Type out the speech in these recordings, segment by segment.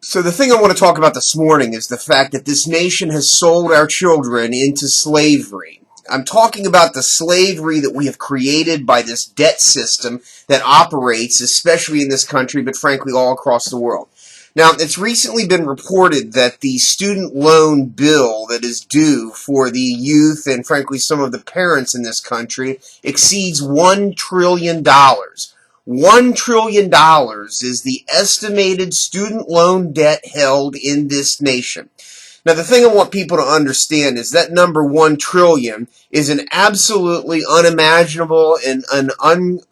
So the thing I want to talk about this morning is the fact that this nation has sold our children into slavery. I'm talking about the slavery that we have created by this debt system that operates, especially in this country, but frankly all across the world. Now, it's recently been reported that the student loan bill that is due for the youth and frankly some of the parents in this country exceeds $1 trillion. $1 trillion is the estimated student loan debt held in this nation. Now, the thing I want people to understand is that number 1 trillion is an absolutely unimaginable and an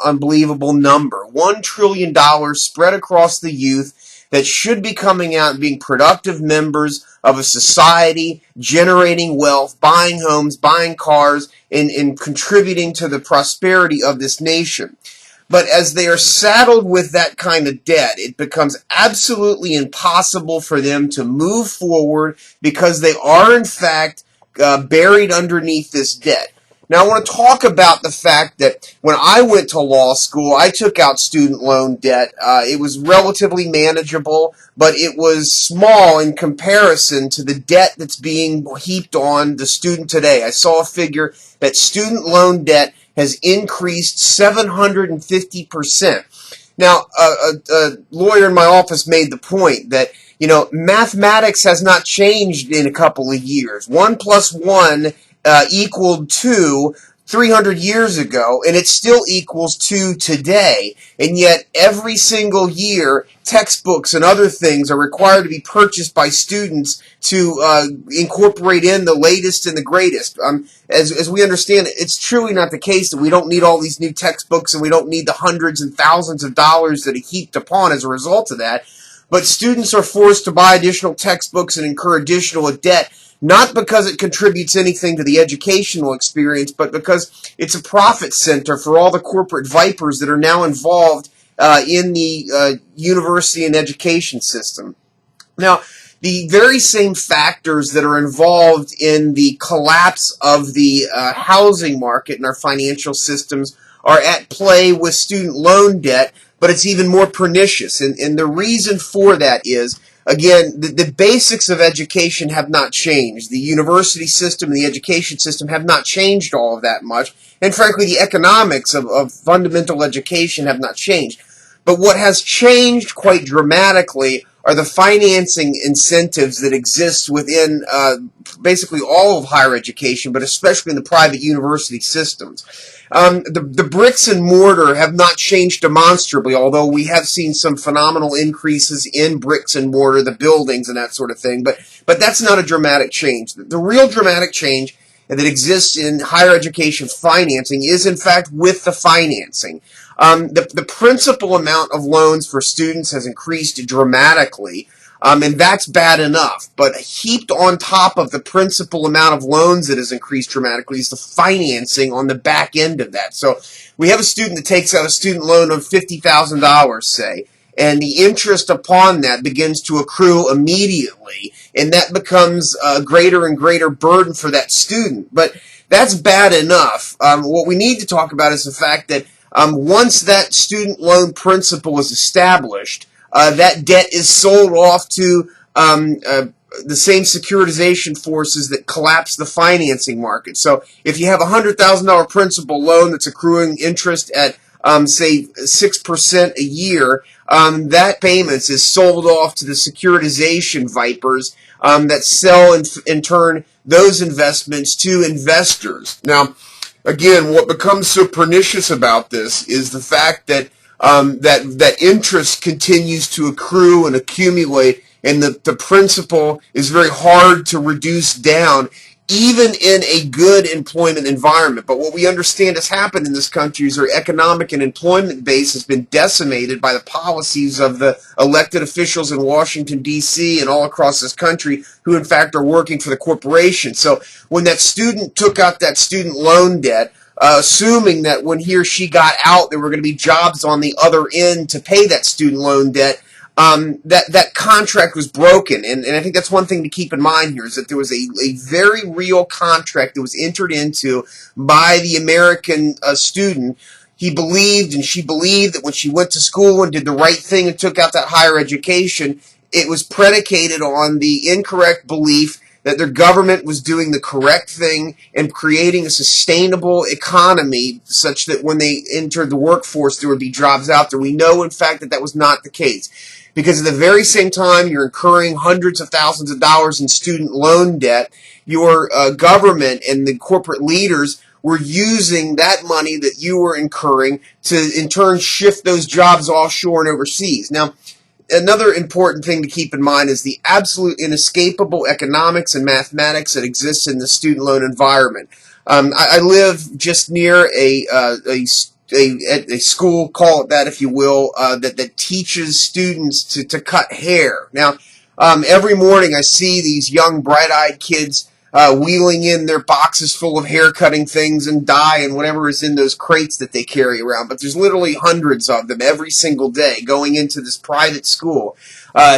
unbelievable number. $1 trillion spread across the youth that should be coming out and being productive members of a society, generating wealth, buying homes, buying cars, and contributing to the prosperity of this nation. But as they are saddled with that kind of debt, it becomes absolutely impossible for them to move forward because they are, in fact, buried underneath this debt. Now, I want to talk about the fact that when I went to law school, I took out student loan debt. It was relatively manageable, but it was small in comparison to the debt that's being heaped on the student today. I saw a figure that student loan debt has increased 750%. Now, a lawyer in my office made the point that, mathematics has not changed in a couple of years. 1 plus 1 equaled 2 300 years ago, and it still equals 2 today. And yet, every single year, textbooks and other things are required to be purchased by students to incorporate in the latest and the greatest. As we understand it, it's truly not the case that we don't need all these new textbooks and we don't need the hundreds and thousands of dollars that are heaped upon as a result of that. But students are forced to buy additional textbooks and incur additional debt, not because it contributes anything to the educational experience, but because it's a profit center for all the corporate vipers that are now involved in the university and education system. Now, the very same factors that are involved in the collapse of the housing market and our financial systems are at play with student loan debt, but it's even more pernicious. And the reason for that is, again, the basics of education have not changed. The university system and the education system have not changed all of that much. And frankly, the economics of fundamental education have not changed. But what has changed quite dramatically are the financing incentives that exist within basically all of higher education, but especially in the private university systems. The bricks and mortar have not changed demonstrably, although we have seen some phenomenal increases in bricks and mortar, the buildings and that sort of thing, but that's not a dramatic change. The real dramatic change that exists in higher education financing is, in fact, with the financing. The principal amount of loans for students has increased dramatically, and that's bad enough. But heaped on top of the principal amount of loans that has increased dramatically is the financing on the back end of that. So we have a student that takes out a student loan of $50,000, say, and the interest upon that begins to accrue immediately, and that becomes a greater and greater burden for that student. But that's bad enough. What we need to talk about is the fact that once that student loan principal is established, that debt is sold off to the same securitization forces that collapse the financing market. So if you have a $100,000 principal loan that's accruing interest at say 6% a year, that payments is sold off to the securitization vipers that sell in turn those investments to investors. Now, again, what becomes so pernicious about this is the fact that that interest continues to accrue and accumulate, and the principal is very hard to reduce down, even in a good employment environment. But what we understand has happened in this country is our economic and employment base has been decimated by the policies of the elected officials in Washington, D.C. and all across this country who, in fact, are working for the corporation. So when that student took out that student loan debt, assuming that when he or she got out, there were going to be jobs on the other end to pay that student loan debt, that contract was broken. And I think that's one thing to keep in mind here, is that there was a very real contract that was entered into by the American student. He believed and she believed that when she went to school and did the right thing and took out that higher education, it was predicated on the incorrect belief that their government was doing the correct thing and creating a sustainable economy such that when they entered the workforce, there would be jobs out there. We know, in fact, that that was not the case. Because at the very same time you're incurring hundreds of thousands of dollars in student loan debt, your government and the corporate leaders were using that money that you were incurring to, in turn, shift those jobs offshore and overseas. Now, another important thing to keep in mind is the absolute inescapable economics and mathematics that exists in the student loan environment. I live just near a school, call it that if you will, that teaches students to cut hair. Now, every morning I see these young, bright-eyed kids wheeling in their boxes full of hair cutting things and dye and whatever is in those crates that they carry around. But there's literally hundreds of them every single day going into this private school,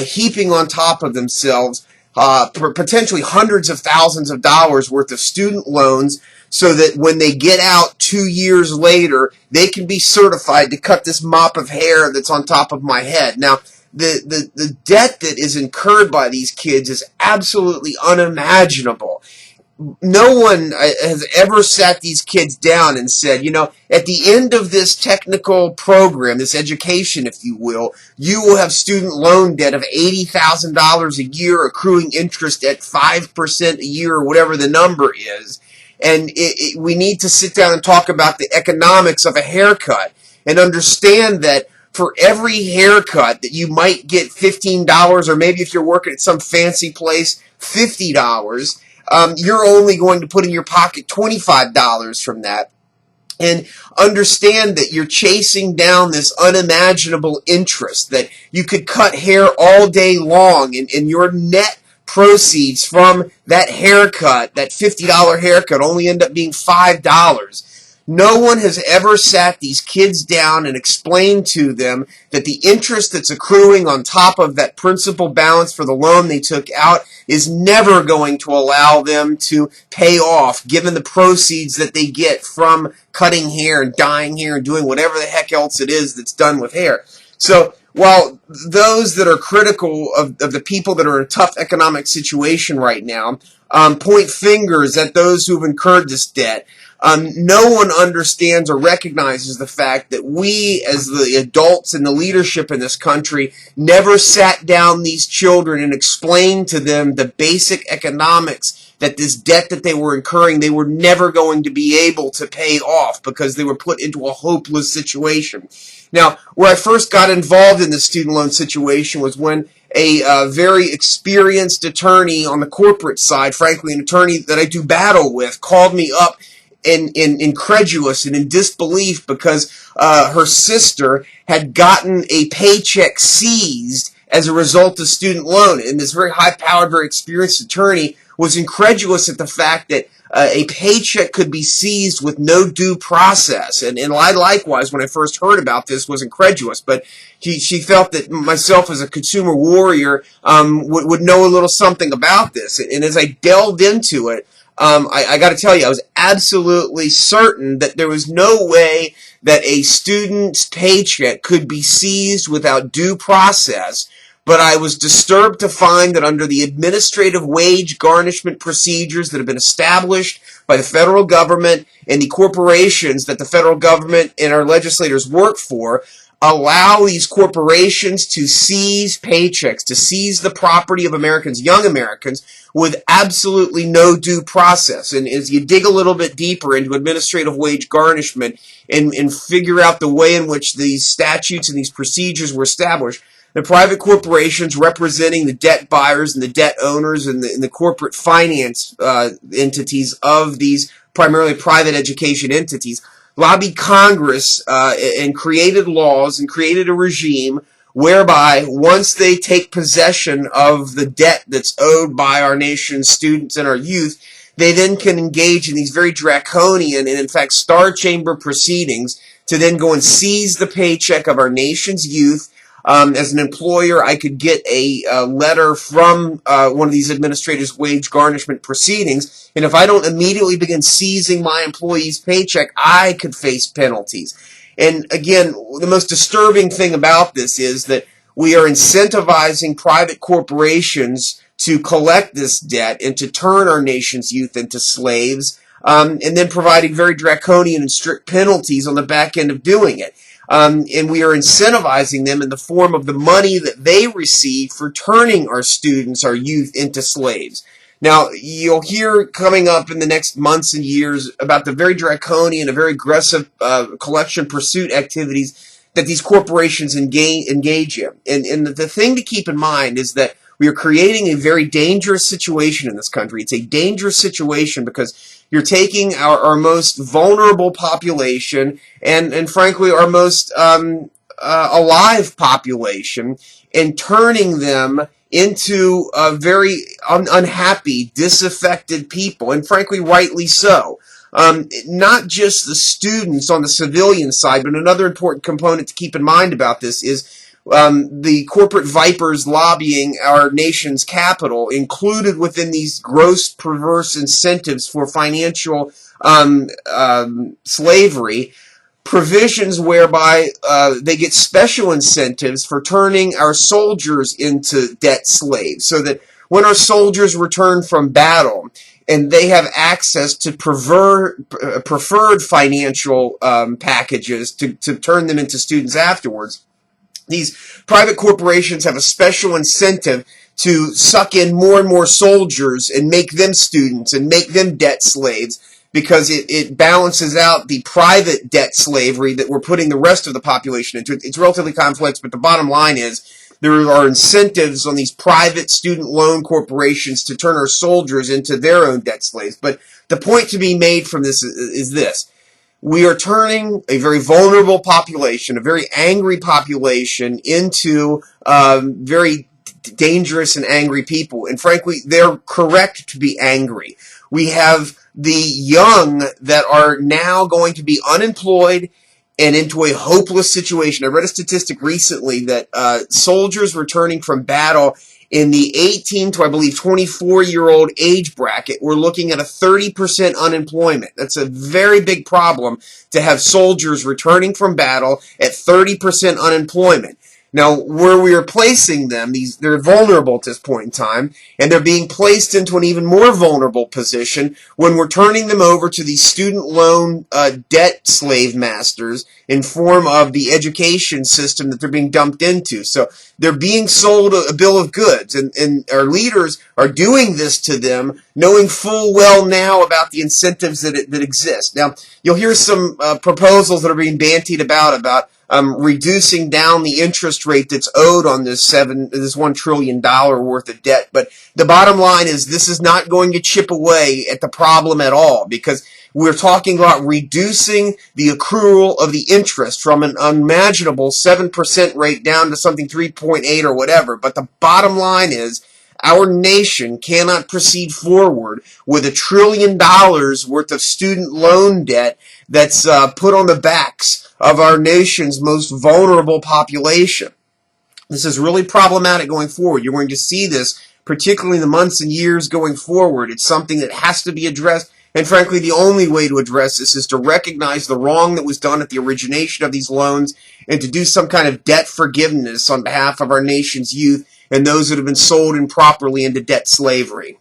heaping on top of themselves potentially hundreds of thousands of dollars worth of student loans, so that when they get out 2 years later, they can be certified to cut this mop of hair that's on top of my head. Now, the debt that is incurred by these kids is absolutely unimaginable. No one has ever sat these kids down and said, you know, at the end of this technical program, this education, if you will have student loan debt of $80,000 a year, accruing interest at 5% a year, or whatever the number is. And we need to sit down and talk about the economics of a haircut and understand that for every haircut that you might get $15, or maybe if you're working at some fancy place, $50, you're only going to put in your pocket $25 from that. And understand that you're chasing down this unimaginable interest, that you could cut hair all day long, and your net proceeds from that haircut, that $50 haircut, only end up being $5. No one has ever sat these kids down and explained to them that the interest that's accruing on top of that principal balance for the loan they took out is never going to allow them to pay off, given the proceeds that they get from cutting hair and dyeing hair and doing whatever the heck else it is that's done with hair. So while those that are critical of the people that are in a tough economic situation right now point fingers at those who've incurred this debt, no one understands or recognizes the fact that we, as the adults and the leadership in this country, never sat down these children and explained to them the basic economics that this debt that they were incurring, they were never going to be able to pay off because they were put into a hopeless situation. Now, where I first got involved in the student loan situation was when a very experienced attorney on the corporate side, frankly an attorney that I do battle with, called me up incredulous and in disbelief because her sister had gotten a paycheck seized as a result of student loan. And this very high-powered, very experienced attorney was incredulous at the fact that a paycheck could be seized with no due process. And I likewise, when I first heard about this, was incredulous. But she felt that myself as a consumer warrior would know a little something about this. And as I delved into it, I got to tell you, I was absolutely certain that there was no way that a student's paycheck could be seized without due process. But I was disturbed to find that under the administrative wage garnishment procedures that have been established by the federal government and the corporations that the federal government and our legislators work for, allow these corporations to seize paychecks, to seize the property of Americans, young Americans, with absolutely no due process. And as you dig a little bit deeper into administrative wage garnishment and figure out the way in which these statutes and these procedures were established, the private corporations representing the debt buyers and the debt owners and the corporate finance entities of these primarily private education entities lobbied Congress and created laws and created a regime whereby once they take possession of the debt that's owed by our nation's students and our youth, they then can engage in these very draconian and in fact star chamber proceedings to then go and seize the paycheck of our nation's youth. As an employer, I could get a letter from one of these administrative wage garnishment proceedings, and if I don't immediately begin seizing my employee's paycheck, I could face penalties. And again, the most disturbing thing about this is that we are incentivizing private corporations to collect this debt and to turn our nation's youth into slaves, and then providing very draconian and strict penalties on the back end of doing it. And we are incentivizing them in the form of the money that they receive for turning our students, our youth, into slaves. Now, you'll hear coming up in the next months and years about the very draconian and very aggressive collection pursuit activities that these corporations engage in. And the thing to keep in mind is that we are creating a very dangerous situation in this country. It's a dangerous situation because you're taking our most vulnerable population and frankly, our most alive population and turning them into very unhappy, disaffected people, and frankly, rightly so. Not just the students on the civilian side, but another important component to keep in mind about this is the corporate vipers lobbying our nation's capital, included within these gross, perverse incentives for financial slavery, provisions whereby they get special incentives for turning our soldiers into debt slaves, so that when our soldiers return from battle and they have access to preferred financial packages to turn them into students afterwards, these private corporations have a special incentive to suck in more and more soldiers and make them students and make them debt slaves, because it balances out the private debt slavery that we're putting the rest of the population into. It's relatively complex, but the bottom line is there are incentives on these private student loan corporations to turn our soldiers into their own debt slaves. But the point to be made from this is this. We are turning a very vulnerable population, a very angry population, into very dangerous and angry people. And frankly, they're correct to be angry. We have the young that are now going to be unemployed and into a hopeless situation. I read a statistic recently that soldiers returning from battle in the 18 to, I believe, 24-year-old age bracket, we're looking at a 30% unemployment. That's a very big problem to have soldiers returning from battle at 30% unemployment. Now, where we are placing them, they're vulnerable at this point in time, and they're being placed into an even more vulnerable position when we're turning them over to these student loan debt slave masters in form of the education system that they're being dumped into. So they're being sold a bill of goods, and our leaders are doing this to them, knowing full well now about the incentives that exist. Now, you'll hear some proposals that are being bantied about reducing down the interest rate that's owed on this $1 trillion worth of debt. But the bottom line is this is not going to chip away at the problem at all, because we're talking about reducing the accrual of the interest from an unimaginable 7% rate down to something 3.8 or whatever. But the bottom line is our nation cannot proceed forward with $1 trillion worth of student loan debt that's put on the backs of our nation's most vulnerable population. This is really problematic going forward. You're going to see this, particularly in the months and years going forward. It's something that has to be addressed, and frankly, the only way to address this is to recognize the wrong that was done at the origination of these loans and to do some kind of debt forgiveness on behalf of our nation's youth and those that have been sold improperly into debt slavery.